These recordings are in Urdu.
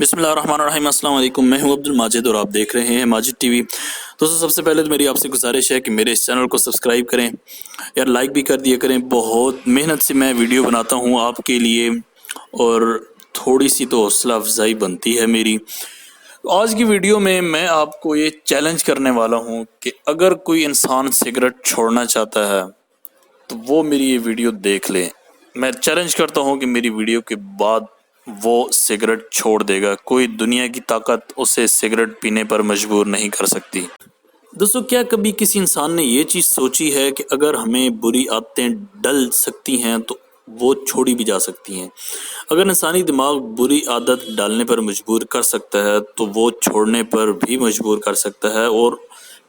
بسم اللہ الرحمن الرحیم۔ السلام علیکم، میں ہوں عبد الماجد اور آپ دیکھ رہے ہیں ماجد ٹی وی۔ دوستوں، سب سے پہلے تو میری آپ سے گزارش ہے کہ میرے اس چینل کو سبسکرائب کریں، یار لائک بھی کر دیا کریں۔ بہت محنت سے میں ویڈیو بناتا ہوں آپ کے لیے اور تھوڑی سی تو حوصلہ افزائی بنتی ہے میری۔ آج کی ویڈیو میں آپ کو یہ چیلنج کرنے والا ہوں کہ اگر کوئی انسان سگریٹ چھوڑنا چاہتا ہے تو وہ میری یہ ویڈیو دیکھ لیں۔ میں چیلنج کرتا ہوں کہ میری ویڈیو کے بعد وہ سگریٹ چھوڑ دے گا۔ کوئی دنیا کی طاقت اسے سگریٹ پینے پر مجبور نہیں کر سکتی۔ دوستو، کیا کبھی کسی انسان نے یہ چیز سوچی ہے کہ اگر ہمیں بری عادتیں ڈل سکتی ہیں تو وہ چھوڑی بھی جا سکتی ہیں؟ اگر انسانی دماغ بری عادت ڈالنے پر مجبور کر سکتا ہے تو وہ چھوڑنے پر بھی مجبور کر سکتا ہے اور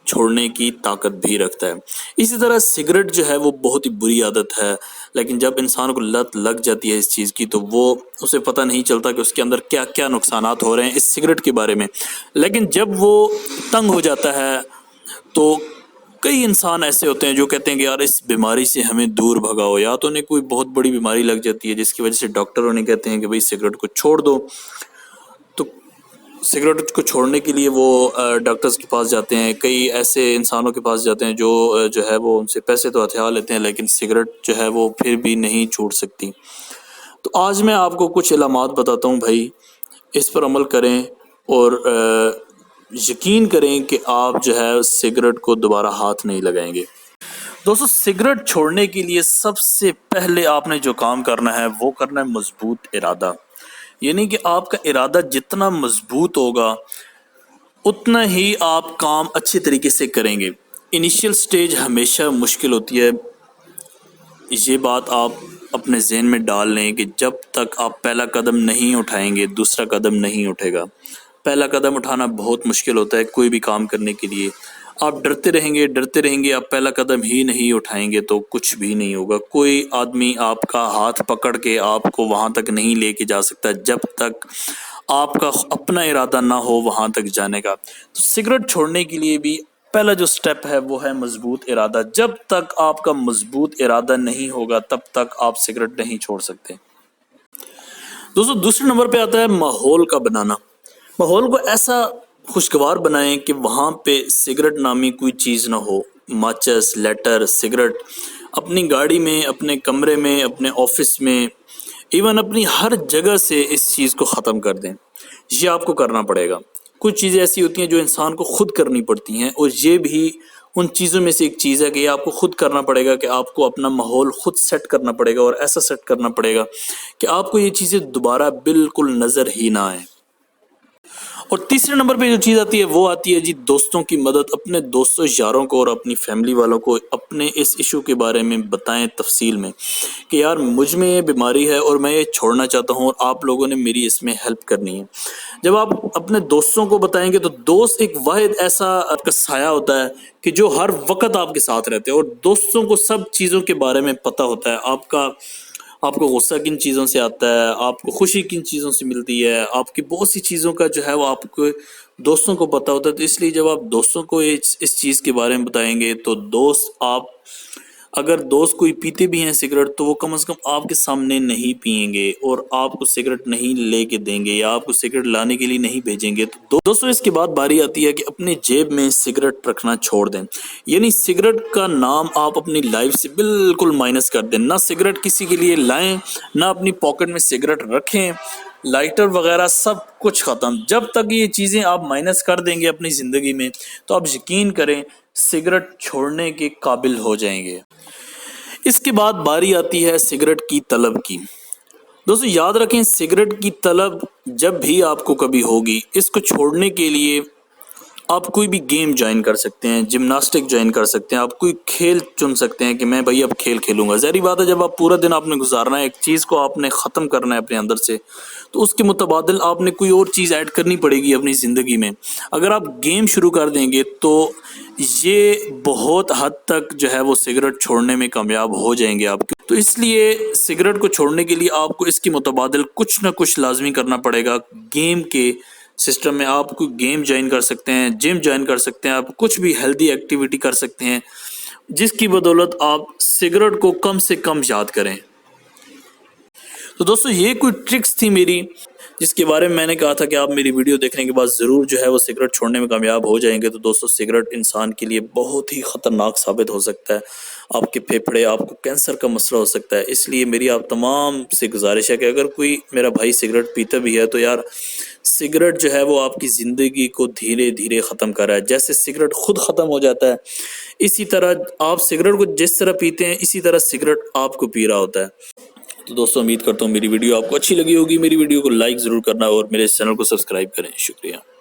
چھوڑنے کی طاقت بھی رکھتا ہے۔ اسی طرح سگریٹ جو ہے وہ بہت ہی بری عادت ہے، لیکن جب انسان کو لت لگ جاتی ہے اس چیز کی تو وہ اسے پتہ نہیں چلتا کہ اس کے اندر کیا کیا نقصانات ہو رہے ہیں اس سگریٹ کے بارے میں۔ لیکن جب وہ تنگ ہو جاتا ہے تو کئی انسان ایسے ہوتے ہیں جو کہتے ہیں کہ یار اس بیماری سے ہمیں دور بھگاؤ، یا تو انہیں کوئی بہت بڑی بیماری لگ جاتی ہے جس کی وجہ سے ڈاکٹر انہیں کہتے ہیں کہ بھئی سگریٹ کو چھوڑ دو، تو سگریٹ کو چھوڑنے کے لیے وہ ڈاکٹرز کے پاس جاتے ہیں۔ کئی ایسے انسانوں کے پاس جاتے ہیں جو ہے وہ ان سے پیسے تو ہتھیار لیتے ہیں، لیکن سگریٹ جو ہے وہ پھر بھی نہیں چھوٹ سکتی۔ تو آج میں آپ کو کچھ علامات بتاتا ہوں بھائی، اس پر عمل کریں اور یقین کریں کہ آپ جو ہے سگریٹ کو دوبارہ ہاتھ نہیں لگائیں گے۔ دوستو، سگریٹ چھوڑنے کے لیے سب سے پہلے آپ نے جو کام کرنا ہے وہ کرنا ہے مضبوط ارادہ۔ یعنی کہ آپ کا ارادہ جتنا مضبوط ہوگا اتنا ہی آپ کام اچھے طریقے سے کریں گے۔ انیشیل سٹیج ہمیشہ مشکل ہوتی ہے، یہ بات آپ اپنے ذہن میں ڈال لیں کہ جب تک آپ پہلا قدم نہیں اٹھائیں گے دوسرا قدم نہیں اٹھے گا۔ پہلا قدم اٹھانا بہت مشکل ہوتا ہے کوئی بھی کام کرنے کے لیے۔ آپ ڈرتے رہیں گے، آپ پہلا قدم ہی نہیں اٹھائیں گے تو کچھ بھی نہیں ہوگا۔ کوئی آدمی آپ کا ہاتھ پکڑ کے آپ کو وہاں تک نہیں لے کے جا سکتا جب تک آپ کا اپنا ارادہ نہ ہو وہاں تک جانے کا۔ تو سگریٹ چھوڑنے کے لیے بھی پہلا جو سٹیپ ہے وہ ہے مضبوط ارادہ۔ جب تک آپ کا مضبوط ارادہ نہیں ہوگا تب تک آپ سگریٹ نہیں چھوڑ سکتے۔ دوستو، دوسرے نمبر پہ آتا ہے ماحول کا بنانا۔ ماحول کو ایسا خوشگوار بنائیں کہ وہاں پہ سگریٹ نامی کوئی چیز نہ ہو۔ ماچس، لیٹر، سگریٹ اپنی گاڑی میں، اپنے کمرے میں، اپنے آفس میں، ایون اپنی ہر جگہ سے اس چیز کو ختم کر دیں۔ یہ آپ کو کرنا پڑے گا۔ کچھ چیزیں ایسی ہوتی ہیں جو انسان کو خود کرنی پڑتی ہیں، اور یہ بھی ان چیزوں میں سے ایک چیز ہے کہ یہ آپ کو خود کرنا پڑے گا کہ آپ کو اپنا ماحول خود سیٹ کرنا پڑے گا، اور ایسا سیٹ کرنا پڑے گا کہ آپ کو یہ چیزیں دوبارہ بالکل نظر ہی نہ آئیں۔ اور تیسرے نمبر پہ جو چیز آتی ہے وہ آتی ہے جی دوستوں کی مدد۔ اپنے دوستوں یاروں کو اور اپنی فیملی والوں کو اپنے اس ایشو کے بارے میں بتائیں تفصیل میں کہ یار مجھ میں یہ بیماری ہے اور میں یہ چھوڑنا چاہتا ہوں اور آپ لوگوں نے میری اس میں ہیلپ کرنی ہے۔ جب آپ اپنے دوستوں کو بتائیں گے تو دوست ایک واحد ایسا آپ کا سایہ ہوتا ہے کہ جو ہر وقت آپ کے ساتھ رہتے ہیں، اور دوستوں کو سب چیزوں کے بارے میں پتہ ہوتا ہے۔ آپ کو غصہ کن چیزوں سے آتا ہے، آپ کو خوشی کن چیزوں سے ملتی ہے، آپ کی بہت سی چیزوں کا جو ہے وہ آپ کو دوستوں کو پتہ ہوتا ہے۔ تو اس لیے جب آپ دوستوں کو اس چیز کے بارے میں بتائیں گے تو اگر دوست کوئی پیتے بھی ہیں سگریٹ تو وہ کم از کم آپ کے سامنے نہیں پئیں گے اور آپ کو سگریٹ نہیں لے کے دیں گے یا آپ کو سگریٹ لانے کے لیے نہیں بھیجیں گے۔ تو دوستوں، اس کے بعد باری آتی ہے کہ اپنے جیب میں سگریٹ رکھنا چھوڑ دیں۔ یعنی سگریٹ کا نام آپ اپنی لائف سے بالکل مائنس کر دیں۔ نہ سگریٹ کسی کے لیے لائیں، نہ اپنی پاکٹ میں سگریٹ رکھیں، لائٹر وغیرہ سب کچھ ختم۔ جب تک یہ چیزیں آپ مائنس کر دیں گے اپنی زندگی میں تو آپ یقین کریں سگریٹ چھوڑنے کے قابل ہو جائیں گے۔ اس کے بعد باری آتی ہے سگریٹ کی طلب کی۔ دوستو، یاد رکھیں سگریٹ کی طلب جب بھی آپ کو کبھی ہوگی، اس کو چھوڑنے کے لیے آپ کوئی بھی گیم جوائن کر سکتے ہیں، جمناسٹک جوائن کر سکتے ہیں، آپ کوئی کھیل چن سکتے ہیں کہ میں بھائی اب کھیل کھیلوں گا۔ ظاہری بات ہے جب آپ پورا دن آپ نے گزارنا ہے ایک چیز کو آپ نے ختم کرنا ہے اپنے اندر سے، تو اس کے متبادل آپ نے کوئی اور چیز ایڈ کرنی پڑے گی اپنی زندگی میں۔ اگر آپ گیم شروع کر دیں گے تو یہ بہت حد تک جو ہے وہ سگریٹ چھوڑنے میں کامیاب ہو جائیں گے آپ کے۔ تو اس لیے سگریٹ کو چھوڑنے کے لیے آپ کو اس کے متبادل کچھ نہ کچھ لازمی کرنا پڑے گا۔ گیم کے سسٹم میں آپ کوئی گیم جوائن کر سکتے ہیں، جم جوائن کر سکتے ہیں، آپ کچھ بھی ہیلدی ایکٹیویٹی کر سکتے ہیں جس کی بدولت آپ سگریٹ کو کم سے کم یاد کریں۔ تو دوستو، یہ کوئی ٹرکس تھی میری جس کے بارے میں نے کہا تھا کہ آپ میری ویڈیو دیکھنے کے بعد ضرور جو ہے وہ سگریٹ چھوڑنے میں کامیاب ہو جائیں گے۔ تو دوستو سگریٹ انسان کے لیے بہت ہی خطرناک ثابت ہو سکتا ہے، آپ کے پھیپھڑے، آپ کو کینسر کا مسئلہ ہو سکتا ہے۔ اس لیے میری آپ تمام سے گزارش ہے کہ اگر کوئی میرا بھائی سگریٹ پیتا بھی ہے تو یار سگریٹ جو ہے وہ آپ کی زندگی کو دھیرے دھیرے ختم کر رہا ہے۔ جیسے سگریٹ خود ختم ہو جاتا ہے، اسی طرح آپ سگریٹ کو جس طرح پیتے ہیں اسی طرح سگریٹ آپ کو پی رہا ہوتا ہے۔ تو دوستو امید کرتا ہوں میری ویڈیو آپ کو اچھی لگی ہوگی۔ میری ویڈیو کو لائک ضرور کرنا اور میرے اس چینل کو سبسکرائب کریں۔ شکریہ۔